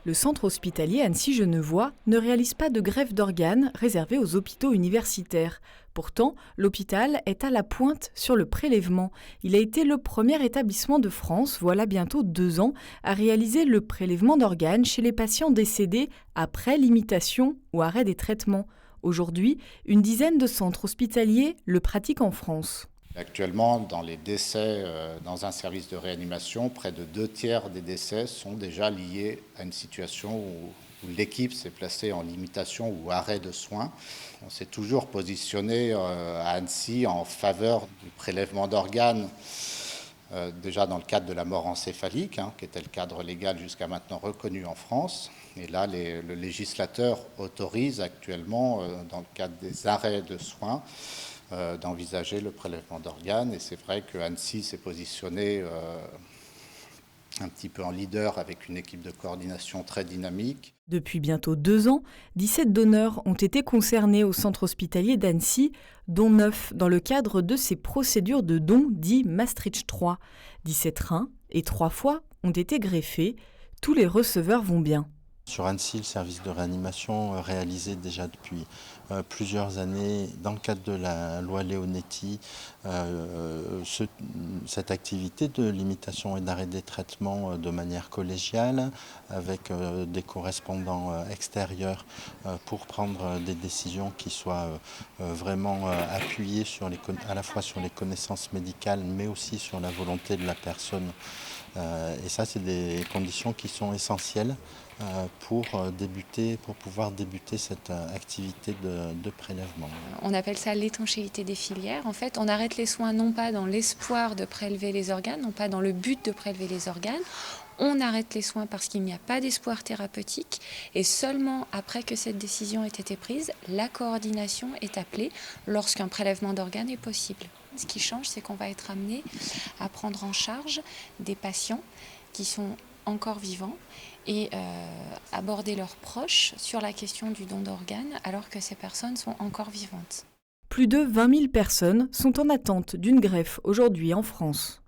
Le centre hospitalier Annecy-Genevois ne réalise pas de greffe d'organes réservée aux hôpitaux universitaires. Pourtant, l'hôpital est à la pointe sur le prélèvement. Il a été le premier établissement de France, voilà bientôt 2 ans, à réaliser le prélèvement d'organes chez les patients décédés après limitation ou arrêt des traitements. Aujourd'hui, une dizaine de centres hospitaliers le pratiquent en France. Actuellement, dans les décès dans un service de réanimation, près de 2/3 des décès sont déjà liés à une situation où l'équipe s'est placée en limitation ou arrêt de soins. On s'est toujours positionné à Annecy en faveur du prélèvement d'organes, déjà dans le cadre de la mort encéphalique, qui était le cadre légal jusqu'à maintenant reconnu en France. Et là, le législateur autorise actuellement, dans le cadre des arrêts de soins, d'envisager le prélèvement d'organes. Et c'est vrai que Annecy s'est positionné un petit peu en leader avec une équipe de coordination très dynamique. Depuis bientôt 2 ans, 17 donneurs ont été concernés au centre hospitalier d'Annecy, dont 9 dans le cadre de ces procédures de don dit Maastricht 3. 17 reins et 3 foies ont été greffés. Tous les receveurs vont bien. Sur Annecy, le service de réanimation réalisé déjà depuis plusieurs années dans le cadre de la loi Leonetti cette activité de limitation et d'arrêt des traitements de manière collégiale avec des correspondants extérieurs pour prendre des décisions qui soient vraiment appuyées à la fois sur les connaissances médicales mais aussi sur la volonté de la personne. Et ça, c'est des conditions qui sont essentielles pour pouvoir débuter cette activité de prélèvement. On appelle ça l'étanchéité des filières. En fait, on arrête les soins non pas dans l'espoir de prélever les organes, non pas dans le but de prélever les organes. On arrête les soins parce qu'il n'y a pas d'espoir thérapeutique et seulement après que cette décision ait été prise, la coordination est appelée lorsqu'un prélèvement d'organes est possible. Ce qui change, c'est qu'on va être amené à prendre en charge des patients qui sont encore vivants et aborder leurs proches sur la question du don d'organes alors que ces personnes sont encore vivantes. Plus de 20 000 personnes sont en attente d'une greffe aujourd'hui en France.